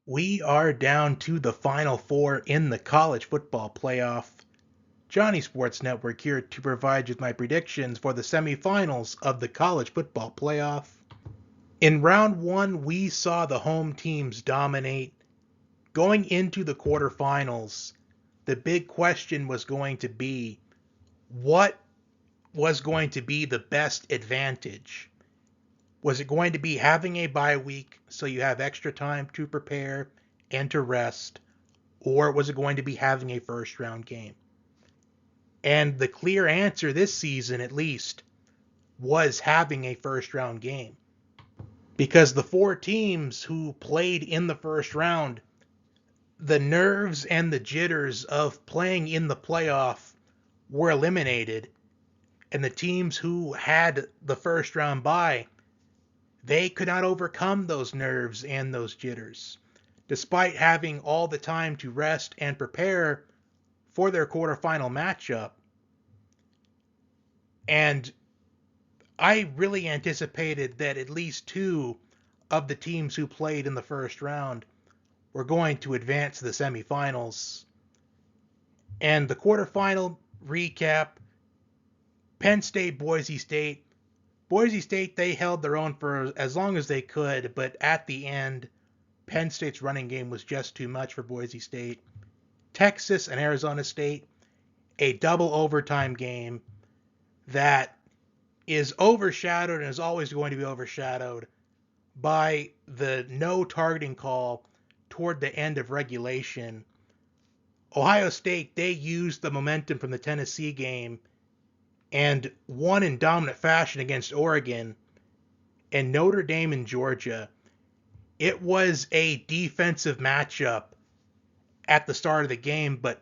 We are down to the Final Four in the college football playoff. Johnny Sports Network here to provide you with my predictions for the semifinals of the college football playoff. In round one, we saw the home teams dominate. Going into the quarterfinals, the big question was going to be what was going to be the best advantage? Was it going to be having a bye week so you have extra time to prepare and to rest? Or was it going to be having a first round game? And the clear answer this season, at least, was having a first round game. Because the four teams who played in the first round, the nerves and the jitters of playing in the playoff were eliminated. And the teams who had the first round bye, they could not overcome those nerves and those jitters. Despite having all the time to rest and prepare for their quarterfinal matchup. And I really anticipated that at least two of the teams who played in the first round were going to advance to the semifinals. And the quarterfinal recap, Penn State, Boise State. Boise State, they held their own for as long as they could, but at the end, Penn State's running game was just too much for Boise State. Texas and Arizona State, a double overtime game that is overshadowed and is always going to be overshadowed by the no targeting call toward the end of regulation. Ohio State, they used the momentum from the Tennessee game and won in dominant fashion against Oregon. And Notre Dame and Georgia, it was a defensive matchup at the start of the game, but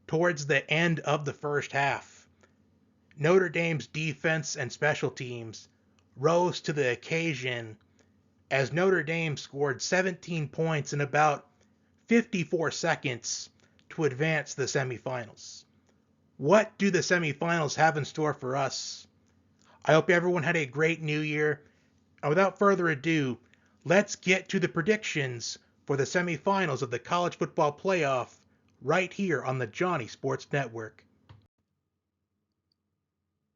towards the end of the first half, Notre Dame's defense and special teams rose to the occasion as Notre Dame scored 17 points in about 54 seconds to advance the semifinals. What do the semifinals have in store for us? I hope everyone had a great new year. And without further ado, let's get to the predictions for the semifinals of the college football playoff right here on the Johnny Sports Network.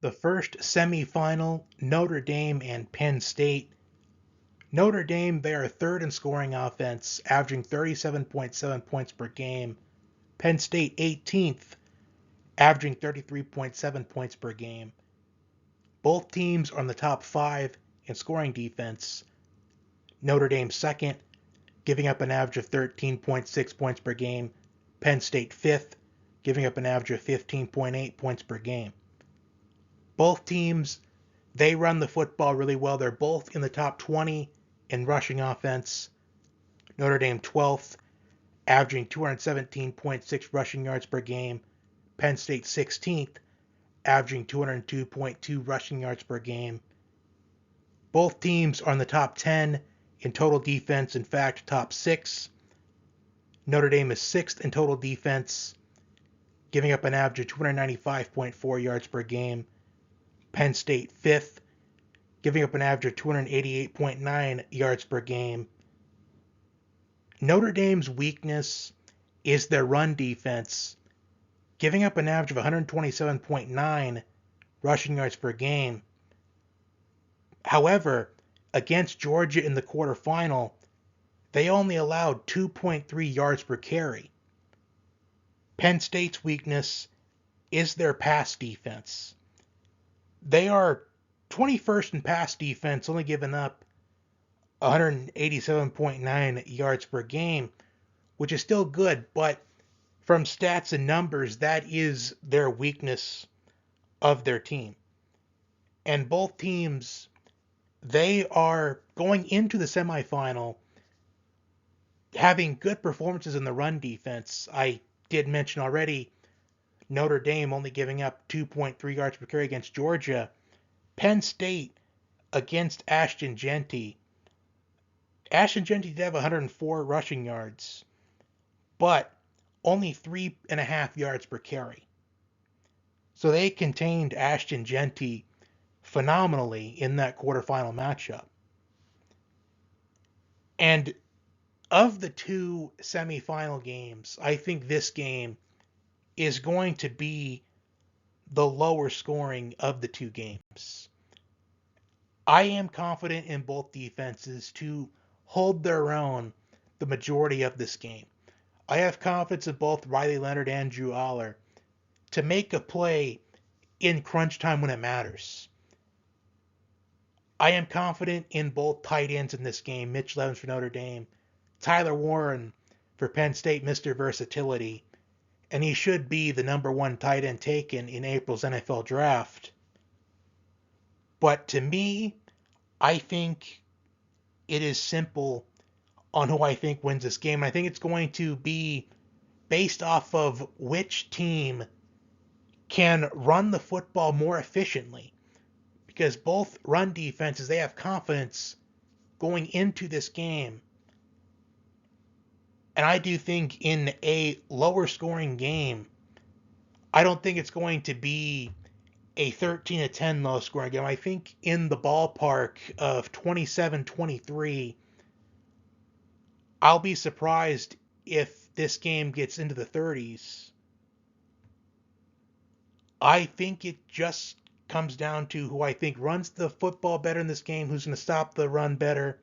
The first semifinal, Notre Dame and Penn State. Notre Dame, they are third in scoring offense, averaging 37.7 points per game. Penn State 18th, averaging 33.7 points per game. Both teams are in the top 5 in scoring defense. Notre Dame second, giving up an average of 13.6 points per game. Penn State 5th, giving up an average of 15.8 points per game. Both teams, they run the football really well. They're both in the top 20 in rushing offense. Notre Dame 12th, averaging 217.6 rushing yards per game. Penn State 16th, averaging 202.2 rushing yards per game. Both teams are in the top 10 in total defense, in fact, top 6. Notre Dame is 6th in total defense, giving up an average of 295.4 yards per game. Penn State 5th, giving up an average of 288.9 yards per game. Notre Dame's weakness is their run defense, giving up an average of 127.9 rushing yards per game. However, against Georgia in the quarterfinal, they only allowed 2.3 yards per carry. Penn State's weakness is their pass defense. They are 21st in pass defense, only giving up 187.9 yards per game, which is still good, but from stats and numbers, that is their weakness of their team. And both teams, they are going into the semifinal having good performances in the run defense. I did mention already Notre Dame only giving up 2.3 yards per carry against Georgia. Penn State against Ashton Jeanty. Ashton Jeanty did have 104 rushing yards, but only 3.5 yards per carry. So they contained Ashton Jeanty phenomenally in that quarterfinal matchup. And Of the two semifinal games, I think this game is going to be the lower scoring of the two games. I am confident in both defenses to hold their own the majority of this game. I have confidence in both Riley Leonard and Drew Aller to make a play in crunch time when it matters. I am confident in both tight ends in this game. Mitch Levens for Notre Dame, Tyler Warren for Penn State, Mr. Versatility, and he should be the number one tight end taken in April's NFL draft. But to me, I think it is simple on who I think wins this game. I think it's going to be based off of which team can run the football more efficiently. Because both run defenses, they have confidence going into this game. And I do think in a lower scoring game, I don't think it's going to be a 13-10 low scoring game. I think in the ballpark of 27-23, I'll be surprised if this game gets into the 30s. I think it just comes down to who I think runs the football better in this game, who's going to stop the run better.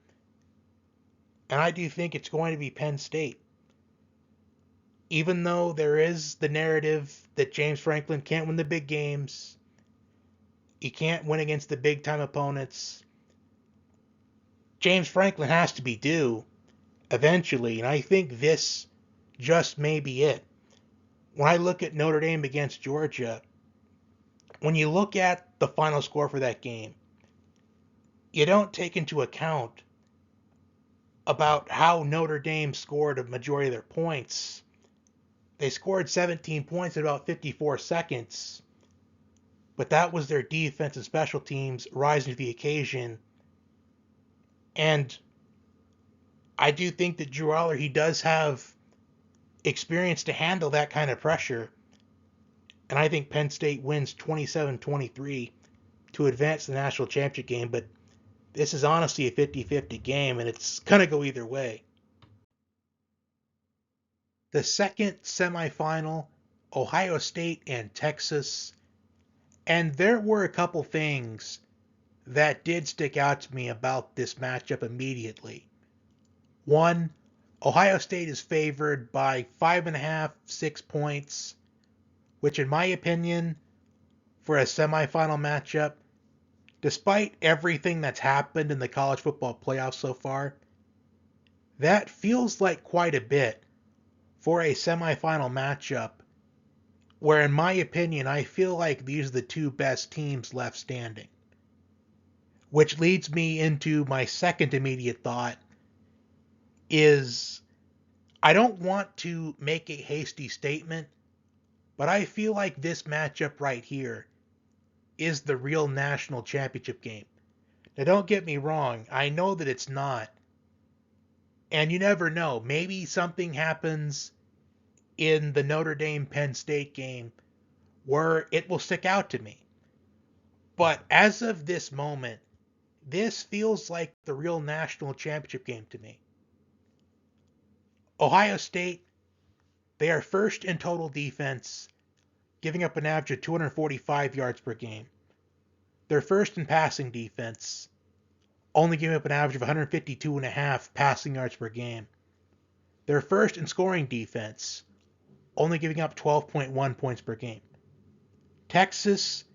And I do think it's going to be Penn State. Even though there is the narrative that James Franklin can't win the big games, he can't win against the big time opponents, James Franklin has to be due eventually, and I think this just may be it. When I look at Notre Dame against Georgia, when you look at the final score for that game, you don't take into account about how Notre Dame scored a majority of their points. They scored 17 points in about 54 seconds, but that was their defense and special teams rising to the occasion. And I do think that Drew Aller, he does have experience to handle that kind of pressure. And I think Penn State wins 27-23 to advance the national championship game. But this is honestly a 50-50 game, and it's going to go either way. The second semifinal, Ohio State and Texas. And there were a couple things that did stick out to me about this matchup immediately. One, Ohio State is favored by 5.5, 6 points, which in my opinion, for a semifinal matchup, despite everything that's happened in the college football playoffs so far, that feels like quite a bit for a semifinal matchup, where in my opinion, I feel like these are the two best teams left standing. Which leads me into my second immediate thought is I don't want to make a hasty statement, but I feel like this matchup right here is the real national championship game. Now don't get me wrong, I know that it's not. And you never know, maybe something happens in the Notre Dame Penn State game where it will stick out to me. But as of this moment, this feels like the real national championship game to me. Ohio State, they are first in total defense, giving up an average of 245 yards per game. They're first in passing defense, only giving up an average of 152.5 passing yards per game. They're first in scoring defense, only giving up 12.1 points per game. Texas,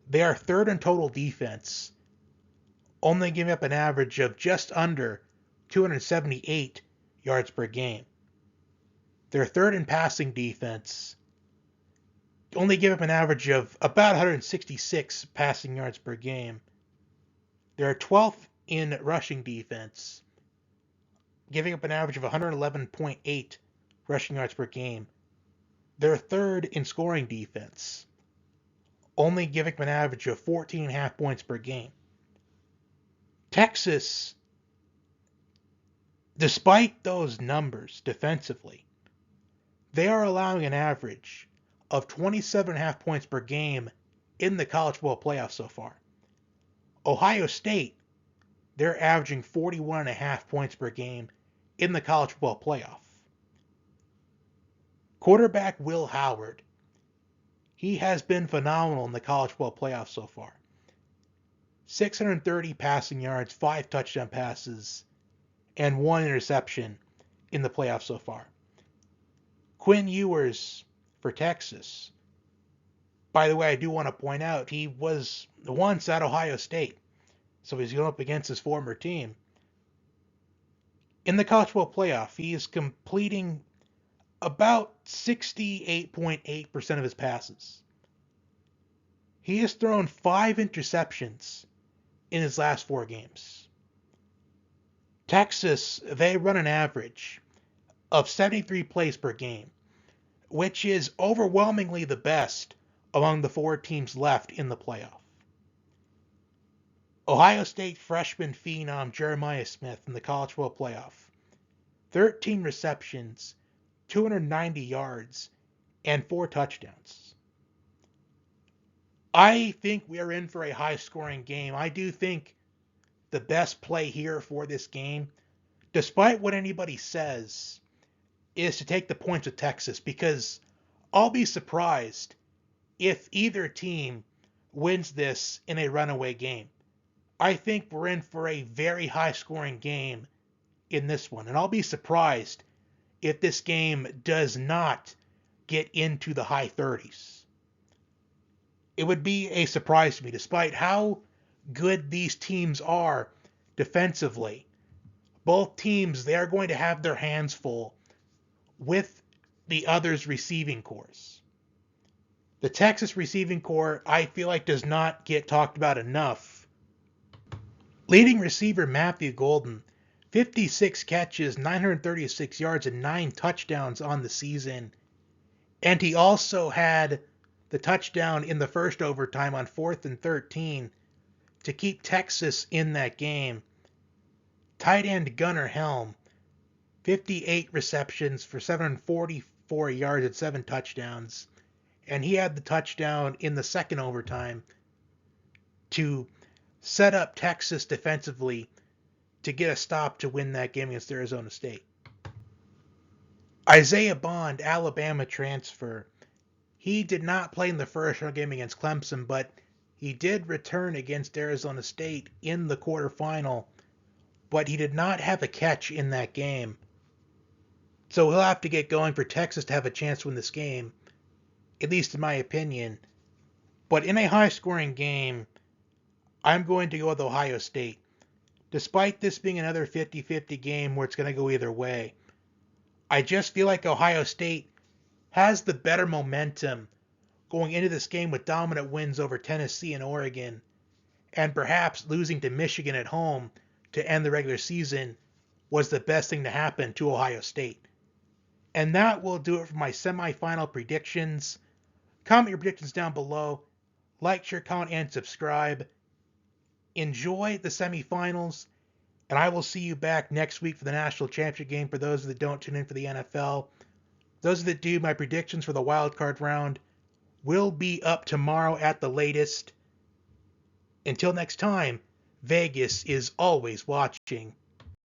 they are third in total defense, only giving up an average of just under 278 yards per game. They're third in passing defense, only give up an average of about 166 passing yards per game. They're 12th in rushing defense, giving up an average of 111.8 rushing yards per game. They're third in scoring defense, only giving up an average of 14.5 points per game. Texas, despite those numbers defensively, they are allowing an average of 27.5 points per game in the college football playoffs so far. Ohio State, they're averaging 41.5 points per game in the college football playoff. Quarterback Will Howard, he has been phenomenal in the college football playoff so far. 630 passing yards, 5 touchdown passes, and 1 interception in the playoffs so far. Quinn Ewers for Texas. By the way, I do want to point out he was once at Ohio State, so he's going up against his former team. In the college football playoff, he is completing about 68.8% of his passes. He has thrown 5 interceptions in his last 4 games. Texas, they run an average of 73 plays per game, which is overwhelmingly the best among the 4 teams left in the playoff. Ohio State freshman phenom Jeremiah Smith in the college football playoff. 13 receptions, 290 yards, and 4 touchdowns. I think we are in for a high-scoring game. I do think the best play here for this game, despite what anybody says, is to take the points with Texas, because I'll be surprised if either team wins this in a runaway game. I think we're in for a very high-scoring game in this one, and I'll be surprised if this game does not get into the high 30s. It would be a surprise to me, despite how good these teams are defensively. Both teams, they are going to have their hands full with the other's receiving cores. The Texas receiving core, I feel like, does not get talked about enough. Leading receiver Matthew Golden, 56 catches, 936 yards, and 9 touchdowns on the season. And he also had the touchdown in the first overtime on 4th and 13 to keep Texas in that game. Tight end Gunnar Helm, 58 receptions for 744 yards and 7 touchdowns. And he had the touchdown in the second overtime to set up Texas defensively to get a stop to win that game against Arizona State. Isaiah Bond, Alabama transfer. He did not play in the first round game against Clemson, but he did return against Arizona State in the quarterfinal, but he did not have a catch in that game. So he'll have to get going for Texas to have a chance to win this game, at least in my opinion. But in a high-scoring game, I'm going to go with Ohio State. Despite this being another 50-50 game where it's going to go either way, I just feel like Ohio State has the better momentum going into this game with dominant wins over Tennessee and Oregon, and perhaps losing to Michigan at home to end the regular season was the best thing to happen to Ohio State. And that will do it for my semifinal predictions. Comment your predictions down below. Like, share, comment, and subscribe. Enjoy the semifinals, and I will see you back next week for the national championship game for those that don't tune in for the NFL. Those that do, my predictions for the wild card round will be up tomorrow at the latest. Until next time, Vegas is always watching.